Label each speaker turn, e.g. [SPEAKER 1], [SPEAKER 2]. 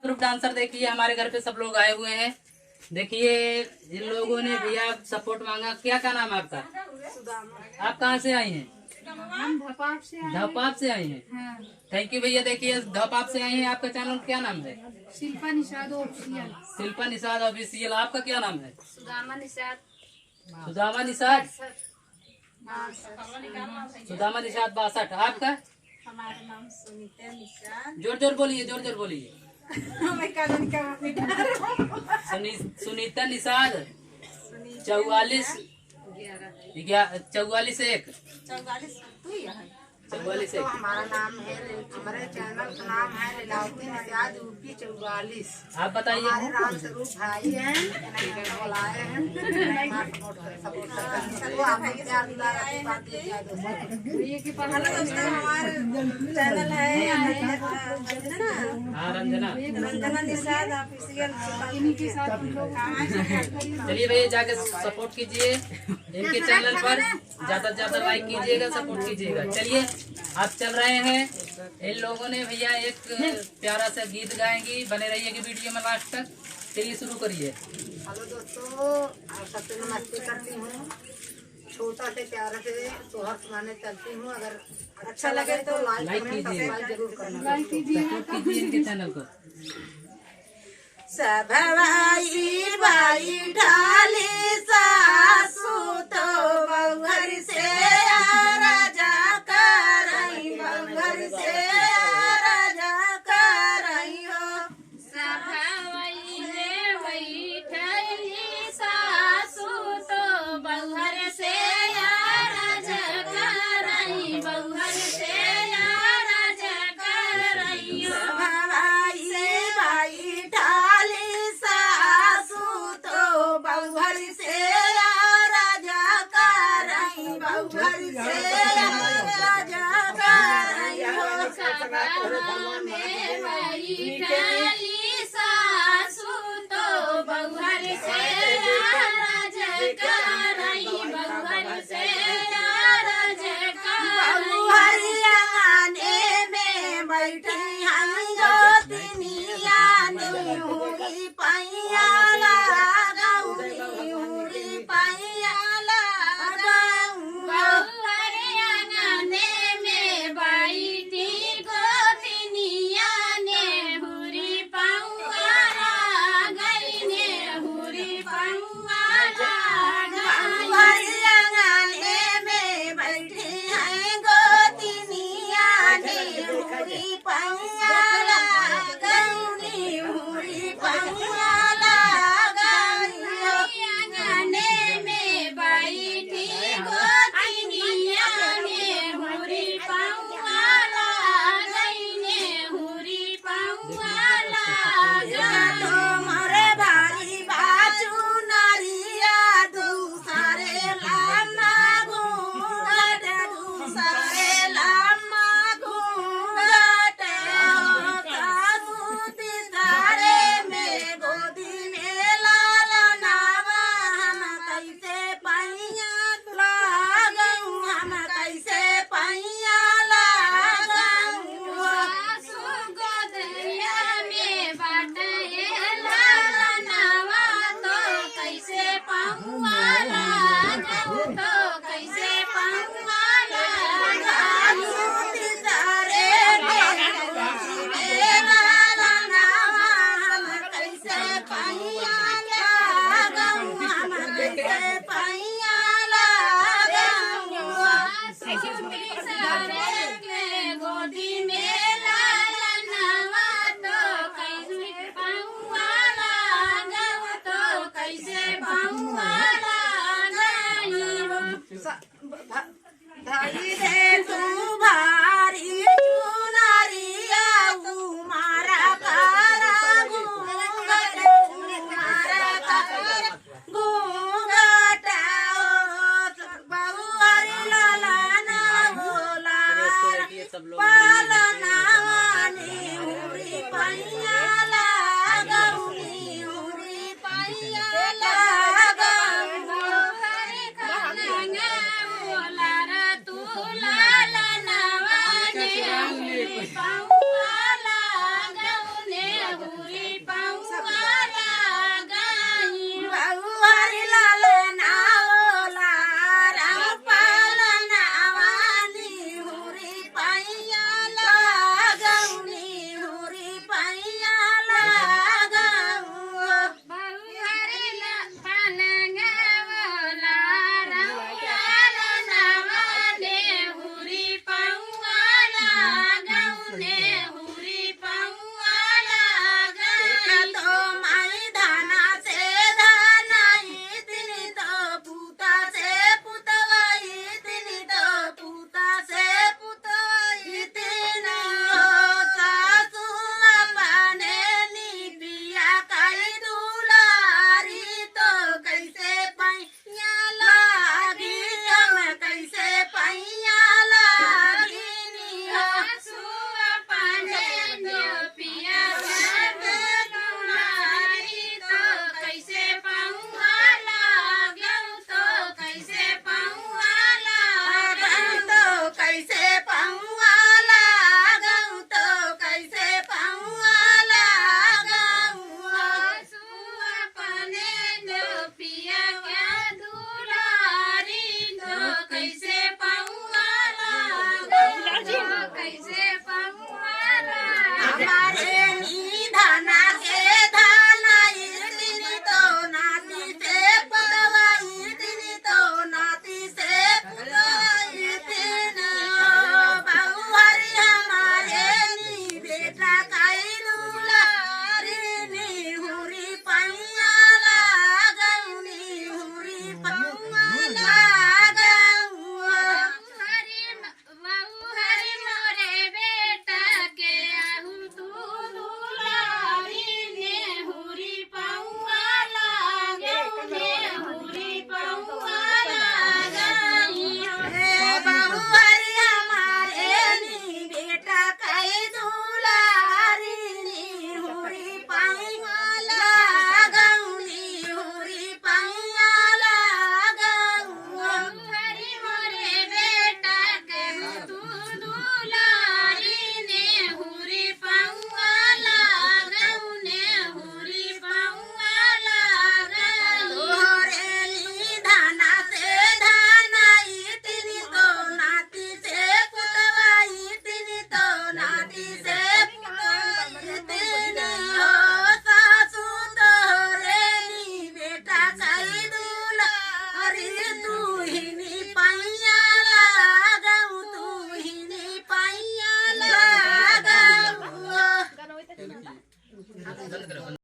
[SPEAKER 1] Proof dancer देखिए हमारे घर पे सब लोग आए हुए हैं। देखिए इन लोगों ने भैया सपोर्ट मांगा। क्या नाम है आपका? आप कहाँ से आई हैं?
[SPEAKER 2] हम धपाप से
[SPEAKER 1] आई हैं।
[SPEAKER 2] हाँ।
[SPEAKER 1] थैंक यू भैया। देखिए धपाप से आई हैं। आपका चैनल क्या नाम है?
[SPEAKER 2] शिल्पा निषाद ऑफिशियल।
[SPEAKER 1] शिल्पा निषाद ऑफिशियल। आपका क्या नाम है?
[SPEAKER 2] सुदामा निषाद।
[SPEAKER 1] सुदामा निषाद 62। आपका?
[SPEAKER 2] हमारा नाम सुनीता निषाद।
[SPEAKER 1] जोर बोलिए, जोर बोलिए। सुनीता निषाद 44 1 44
[SPEAKER 2] तो हमारा नाम है, हमारे चैनल का नाम है लीलावती निषाद यूपी 44।
[SPEAKER 1] आप बताइए।
[SPEAKER 2] हमारे राम स्वरूप भाई हैं, बुलाए हैं। हमारे चैनल है
[SPEAKER 1] रंजना
[SPEAKER 2] निषाद ऑफिशियल।
[SPEAKER 1] चलिए भैया जाके सपोर्ट कीजिए इनके चैनल पर, ज्यादा से ज्यादा लाइक कीजिएगा, सपोर्ट कीजिएगा। चलिए आप चल रहे हैं। इन लोगों ने भैया एक प्यारा सा गीत गाएंगी, बने रहिएगा वीडियो में लास्ट तक। चलिए शुरू करिए।
[SPEAKER 2] हेलो दोस्तों, आप सबसे नमस्ते करती हूँ। छोटा से प्यारा से सोहर सुनाने चलती हूँ। अगर अच्छा लगे तो लाइक कीजिए, जरूर करना।
[SPEAKER 1] सपोर्ट कीजिए इनके चैनल को।
[SPEAKER 2] सब भाई ढाली सासू तो बउहर से राजा करई, बउहर से राजा करई हो। सब भाई ढाली सासू तो बउहर से राजा करई, बउहर से राजा करई हो। बउहर से राजा करई, बउहर से राजा करई हो। सभा में बैठली सासू तो बउहर से राजा करई, बउहर से राजा करई। बउहर आंगने में बैठी हम गोतनिया हुई पैया
[SPEAKER 1] बंद करो।